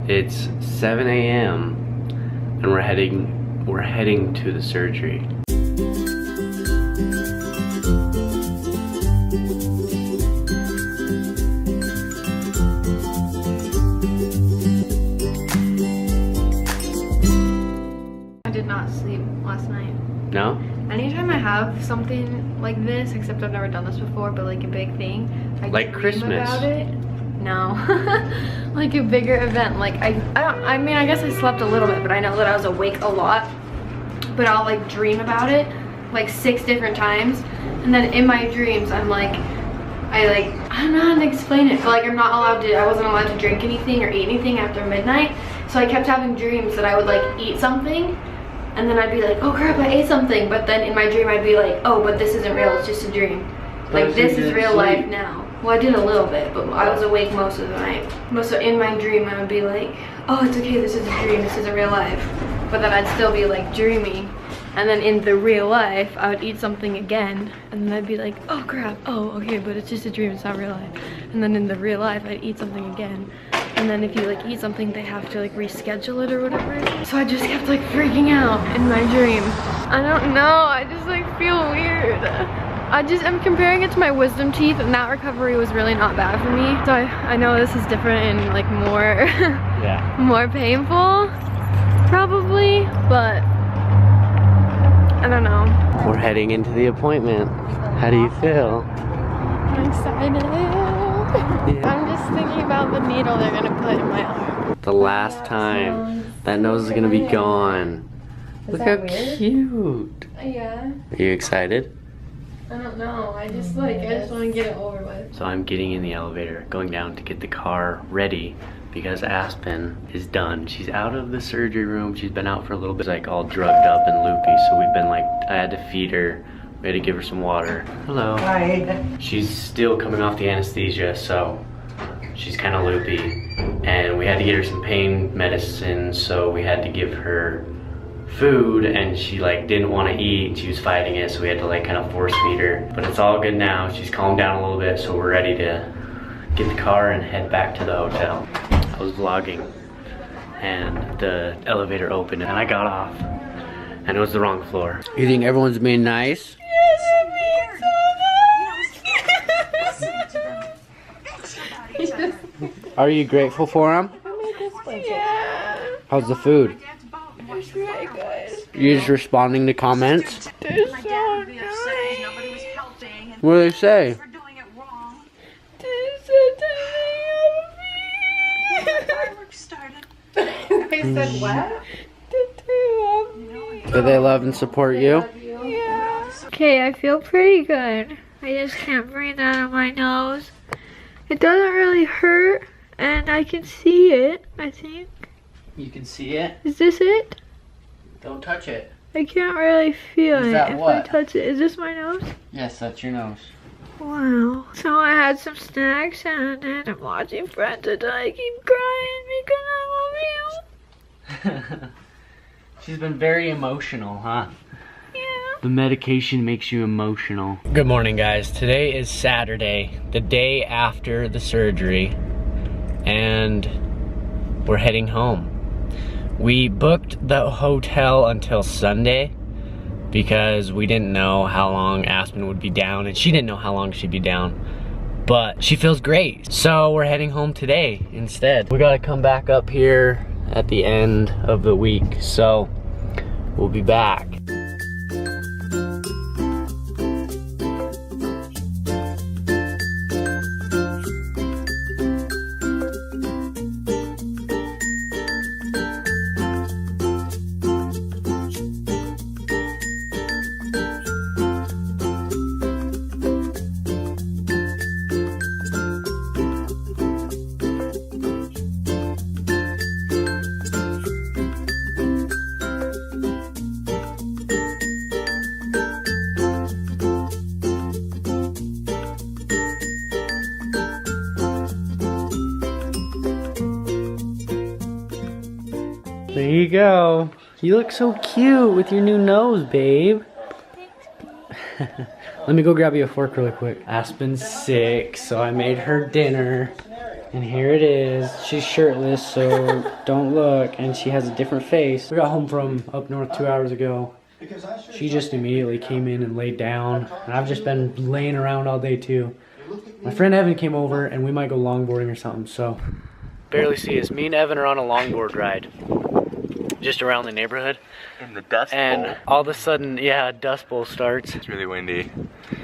It's 7 a.m. and we're heading to the surgery. I did not sleep last night. No? Anytime I have something like this, except I've never done this before, but like a big thing, I like dream Christmas. about it. No. Like a bigger event. Like I mean, I guess I slept a little bit, but I know that I was awake a lot. But I'll like dream about it like 6 different times, and then in my dreams I'm like, I don't know how to explain it, but like I wasn't allowed to drink anything or eat anything after midnight. So I kept having dreams that I would like eat something, and then I'd be like, oh crap, I ate something. But then in my dream I'd be like, oh, but this isn't real, it's just a dream. Like this is real life now. Well, I did a little bit, but I was awake most of the night. So in my dream I would be like, oh, it's okay, this is a dream, this isn't real life. But then I'd still be like dreaming. And then in the real life, I would eat something again, and then I'd be like, oh crap, oh okay, but it's just a dream, it's not real life. And then in the real life, I'd eat something again. And then if you like eat something, they have to like reschedule it or whatever. So I just kept like freaking out in my dream. I don't know, I just like feel weird. I'm comparing it to my wisdom teeth, and that recovery was really not bad for me. So I know this is different and like more, yeah, more painful, probably, but I don't know. We're heading into the appointment. How do you feel? I'm excited. Yeah. I'm just thinking about the needle they're gonna put in my arm. The last time that nose is gonna be gone. Look how cute. Yeah. Are you excited? I don't know. I just want to get it over with. So I'm getting in the elevator, going down to get the car ready because Aspen is done. She's out of the surgery room. She's been out for a little bit, like all drugged up and loopy. So we've been like, I had to feed her. We had to give her some water. Hello. Hi. She's still coming off the anesthesia, so she's kind of loopy. And we had to get her some pain medicine, so we had to give her food, and she like didn't want to eat. She was fighting it, so we had to like kind of force feed her. But it's all good now. She's calmed down a little bit, so we're ready to get the car and head back to the hotel. I was vlogging and the elevator opened and I got off and it was the wrong floor. You think everyone's being nice? Yes, I'm being so nice. Are you grateful for them? Yeah. How's the food? It's really good. You just responding to comments? They're so nice. What do they say? They said what? Do they love and support you? Yeah. Okay, I feel pretty good. I just can't breathe out of my nose. It doesn't really hurt, and I can see it, I think. You can see it? Is this it? Don't touch it. I can't really feel Is it that if what? I touch it. Is this my nose? Yes, that's your nose. Wow. So I had some snacks, and then I'm watching Friends, and I keep crying because I love you. She's been very emotional, huh? Yeah. The medication makes you emotional. Good morning, guys. Today is Saturday, the day after the surgery, and we're heading home. We booked the hotel until Sunday because we didn't know how long Aspen would be down, and she didn't know how long she'd be down. But she feels great, so we're heading home today instead. We gotta come back up here at the end of the week, so we'll be back. There you go. You look so cute with your new nose, babe. Let me go grab you a fork really quick. Aspen's sick, so I made her dinner. And here it is. She's shirtless, so don't look. And she has a different face. We got home from up north 2 hours ago. She just immediately came in and laid down. And I've just been laying around all day too. My friend Evan came over and we might go longboarding or something, so. Barely see us. Me and Evan are on a longboard ride. Just around the neighborhood. In the dust bowl. And all of a sudden, yeah, a dust bowl starts. It's really windy.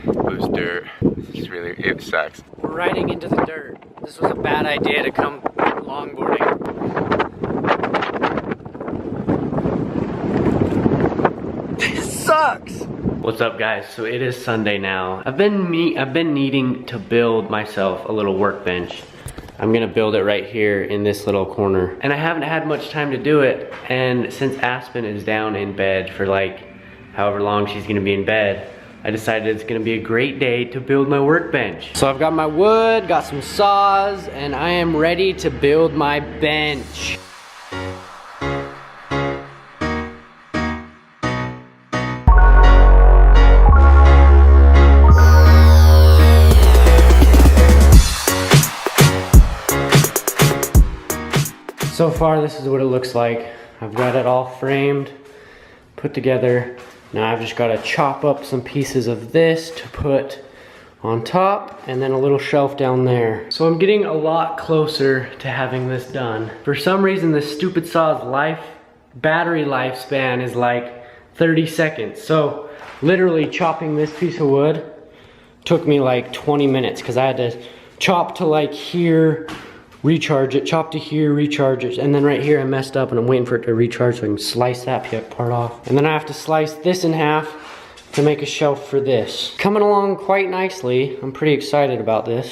Loose dirt. It sucks. We're riding into the dirt. This was a bad idea to come longboarding. This sucks. What's up, guys? So it is Sunday now. I've been needing to build myself a little workbench. I'm gonna build it right here in this little corner. And I haven't had much time to do it. And since Aspen is down in bed for like however long she's gonna be in bed, I decided it's gonna be a great day to build my workbench. So I've got my wood, got some saws, and I am ready to build my bench. So far, this is what it looks like. I've got it all framed, put together. Now I've just got to chop up some pieces of this to put on top, and then a little shelf down there. So I'm getting a lot closer to having this done. For some reason, this stupid saw's battery lifespan is like 30 seconds. So literally chopping this piece of wood took me like 20 minutes because I had to chop to like here, recharge it, chop to here, recharge it, and then right here I messed up and I'm waiting for it to recharge so I can slice that part off. And then I have to slice this in half to make a shelf for this. Coming along quite nicely. I'm pretty excited about this.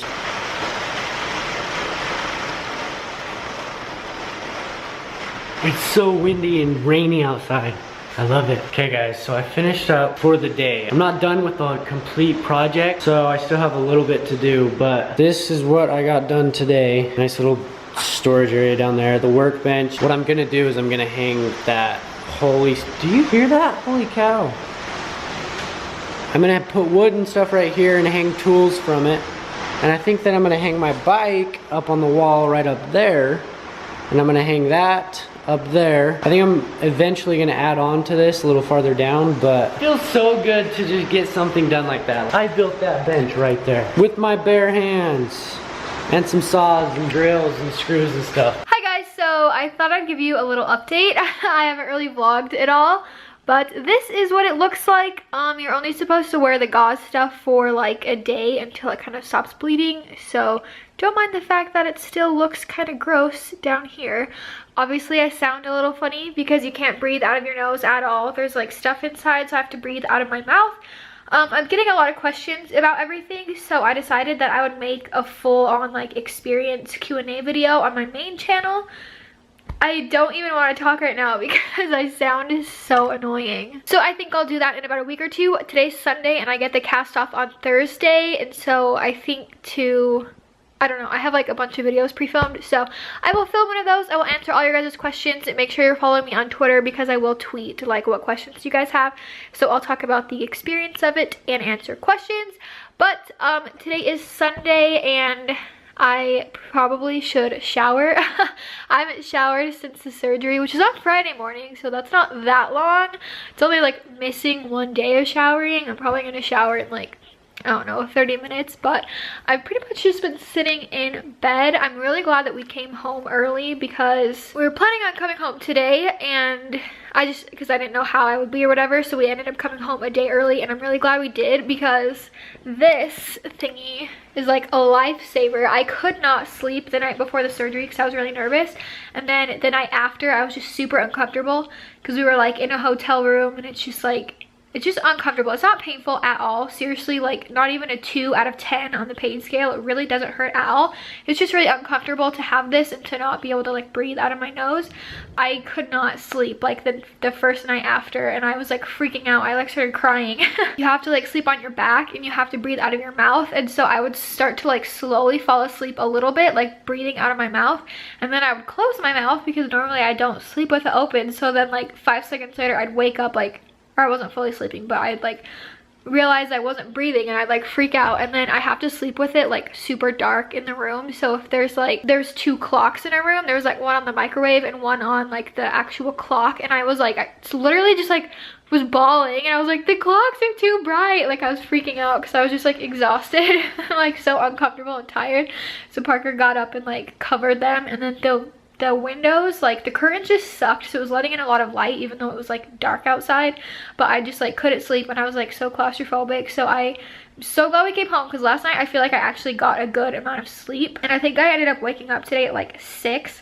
It's so windy and rainy outside. I love it. Okay guys, so I finished up for the day. I'm not done with the complete project, so I still have a little bit to do, but this is what I got done today. Nice little storage area down there, the workbench. What I'm gonna do is I'm gonna hang that do you hear that? Holy cow. I'm gonna put wood and stuff right here and hang tools from it. And I think that I'm gonna hang my bike up on the wall right up there. And I'm gonna hang that up there. I think I'm eventually gonna add on to this a little farther down, but it feels so good to just get something done like that. I built that bench right there with my bare hands and some saws and drills and screws and stuff. Hi guys, so I thought I'd give you a little update. I haven't really vlogged at all, but this is what it looks like. You're only supposed to wear the gauze stuff for like a day until it kind of stops bleeding, so don't mind the fact that it still looks kind of gross down here. Obviously, I sound a little funny because you can't breathe out of your nose at all. There's like stuff inside, so I have to breathe out of my mouth. I'm getting a lot of questions about everything, so I decided that I would make a full-on like experience Q&A video on my main channel. I don't even want to talk right now because I sound so annoying. So I think I'll do that in about a week or two. Today's Sunday and I get the cast off on Thursday, and so I think I don't know, I have like a bunch of videos pre-filmed, so I will film one of those. I will answer all your guys' questions, and make sure you're following me on Twitter because I will tweet like what questions you guys have. So I'll talk about the experience of it and answer questions. But today is Sunday and I probably should shower. I haven't showered since the surgery, which is on Friday morning, so that's not that long. It's only like missing one day of showering. I'm probably gonna shower in like, I don't know, 30 minutes, but I've pretty much just been sitting in bed. I'm really glad that we came home early because we were planning on coming home today, and because I didn't know how I would be or whatever, so we ended up coming home a day early, and I'm really glad we did because this thingy is like a lifesaver. I could not sleep the night before the surgery because I was really nervous, and then the night after I was just super uncomfortable because we were like in a hotel room, and it's just uncomfortable. It's not painful at all. Seriously, like not even a 2 out of 10 on the pain scale. It really doesn't hurt at all. It's just really uncomfortable to have this and to not be able to like breathe out of my nose. I could not sleep like the first night after, and I was like freaking out. I like started crying. You have to like sleep on your back and you have to breathe out of your mouth, and so I would start to like slowly fall asleep a little bit, like breathing out of my mouth, and then I would close my mouth because normally I don't sleep with it open. So then like 5 seconds later I'd wake up like, or I wasn't fully sleeping, but I'd like realize I wasn't breathing and I'd like freak out, and then I have to sleep with it like super dark in the room. So if there's 2 clocks in a room, there's like one on the microwave and one on like the actual clock, and I was like, I literally just like was bawling, and I was like, the clocks are too bright. Like I was freaking out because I was just like exhausted like so uncomfortable and tired. So Parker got up and like covered them, and then the windows, like the curtains just sucked, so it was letting in a lot of light even though it was like dark outside. But I just like couldn't sleep and I was like so claustrophobic. So I'm so glad we came home, because last night I feel like I actually got a good amount of sleep, and I think I ended up waking up today at like 6.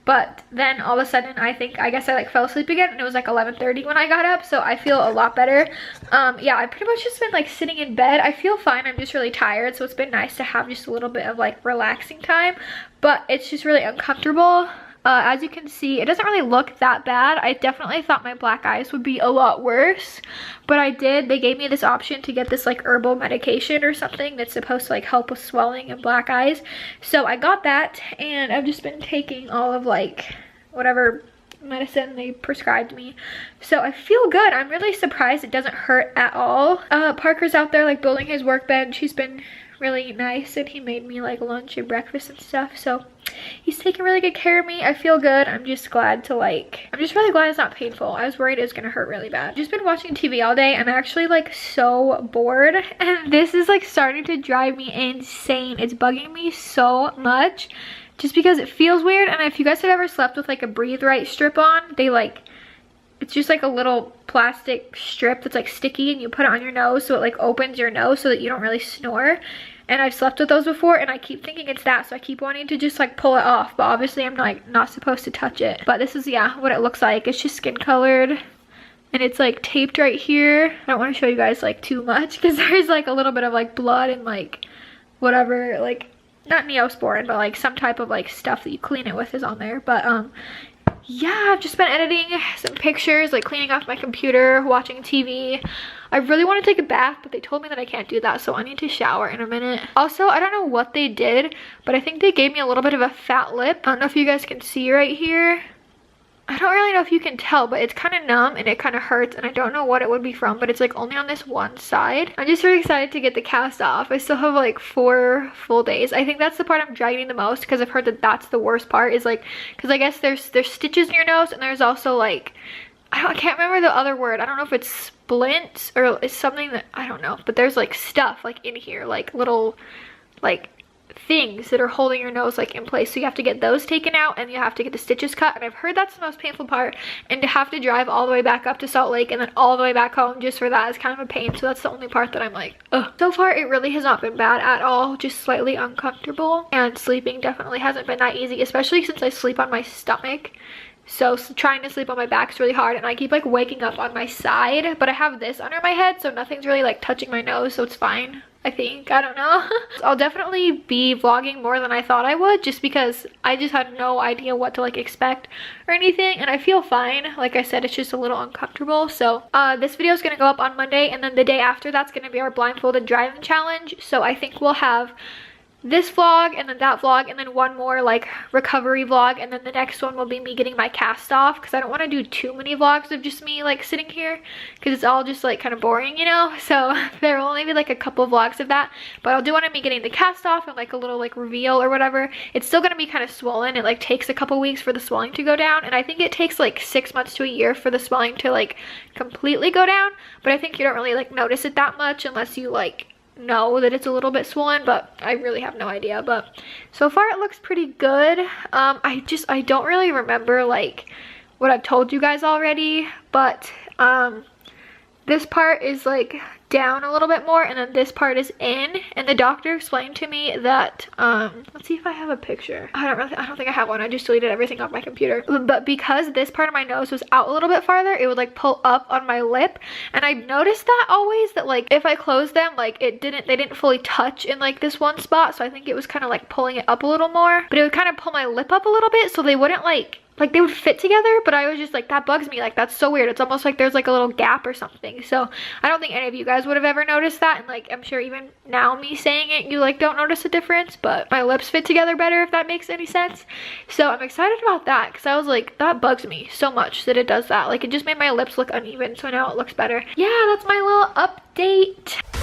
But then all of a sudden I guess I like fell asleep again, and it was like 11:30 when I got up, so I feel a lot better. Yeah, I pretty much just been like sitting in bed. I feel fine, I'm just really tired, so it's been nice to have just a little bit of like relaxing time, but it's just really uncomfortable. As you can see, it doesn't really look that bad. I definitely thought my black eyes would be a lot worse, but they gave me this option to get this like herbal medication or something that's supposed to like help with swelling and black eyes. So I got that, and I've just been taking all of like whatever medicine they prescribed me, so I feel good. I'm really surprised it doesn't hurt at all. Parker's out there like building his workbench. He's been really nice, and he made me like lunch and breakfast and stuff, so he's taking really good care of me. I feel good. I'm just really glad it's not painful. I was worried it was gonna hurt really bad. Just been watching TV all day, and I'm actually like so bored, and this is like starting to drive me insane. It's bugging me so much just because it feels weird. And if you guys have ever slept with like a Breathe Right strip on, it's just like a little plastic strip that's like sticky, and you put it on your nose so it like opens your nose so that you don't really snore. And I've slept with those before, and I keep thinking it's that, so I keep wanting to just like pull it off, but obviously I'm like not supposed to touch it. But this is, yeah, what it looks like. It's just skin colored, and it's like taped right here. I don't want to show you guys like too much because there's like a little bit of like blood and like whatever, like not Neosporin, but like some type of like stuff that you clean it with is on there. But yeah, I've just been editing some pictures, like cleaning off my computer, watching TV. I really want to take a bath, but they told me that I can't do that, so I need to shower in a minute. Also, I don't know what they did, but I think they gave me a little bit of a fat lip. I don't know if you guys can see right here. I don't really know if you can tell, but it's kind of numb and it kind of hurts, and I don't know what it would be from, but it's like only on this one side. I'm just really excited to get the cast off. I still have like 4 full days. I think that's the part I'm dreading the most, because I've heard that that's the worst part, is like, because I guess there's stitches in your nose, and there's also like, I can't remember the other word. I don't know if it's splints or it's something that, I don't know, but there's like stuff like in here, like little like things that are holding your nose like in place, so you have to get those taken out, and you have to get the stitches cut, and I've heard that's the most painful part, and to have to drive all the way back up to Salt Lake and then all the way back home just for that is kind of a pain. So that's the only part that I'm like, ugh. So far it really has not been bad at all, just slightly uncomfortable, and sleeping definitely hasn't been that easy, especially since I sleep on my stomach. So trying to sleep on my back is really hard, and I keep like waking up on my side, but I have this under my head, so nothing's really like touching my nose, so it's fine, I think. I don't know. I'll definitely be vlogging more than I thought I would, just because I just had no idea what to like expect or anything, and I feel fine. Like I said, it's just a little uncomfortable. So this video is going to go up on Monday, and then the day after that's going to be our blindfolded driving challenge. So I think we'll have this vlog and then that vlog and then one more like recovery vlog, and then the next one will be me getting my cast off, because I don't want to do too many vlogs of just me like sitting here, because it's all just like kind of boring, you know. So there will only be like a couple vlogs of that, but I'll do one of me getting the cast off and like a little like reveal or whatever. It's still going to be kind of swollen. It like takes a couple weeks for the swelling to go down, and I think it takes like 6 months to a year for the swelling to like completely go down, but I think you don't really like notice it that much unless you like know that it's a little bit swollen, but I really have no idea. But so far it looks pretty good. I don't really remember like what I've told you guys already, but this part is like down a little bit more, and then this part is in, and the doctor explained to me that let's see if I have a picture. I don't think I have one. I just deleted everything off my computer. But because this part of my nose was out a little bit farther, it would like pull up on my lip, and I noticed that always, that like if I closed them, like they didn't fully touch in like this one spot, so I think it was kind of like pulling it up a little more, but it would kind of pull my lip up a little bit, so they wouldn't like like they would fit together, but I was just like, that bugs me. Like, that's so weird. It's almost like there's like a little gap or something. So I don't think any of you guys would have ever noticed that. And like, I'm sure even now me saying it, you like don't notice a difference, but my lips fit together better, if that makes any sense. So I'm excited about that because I was like, that bugs me so much that it does that. Like, it just made my lips look uneven. So now it looks better. Yeah, that's my little update.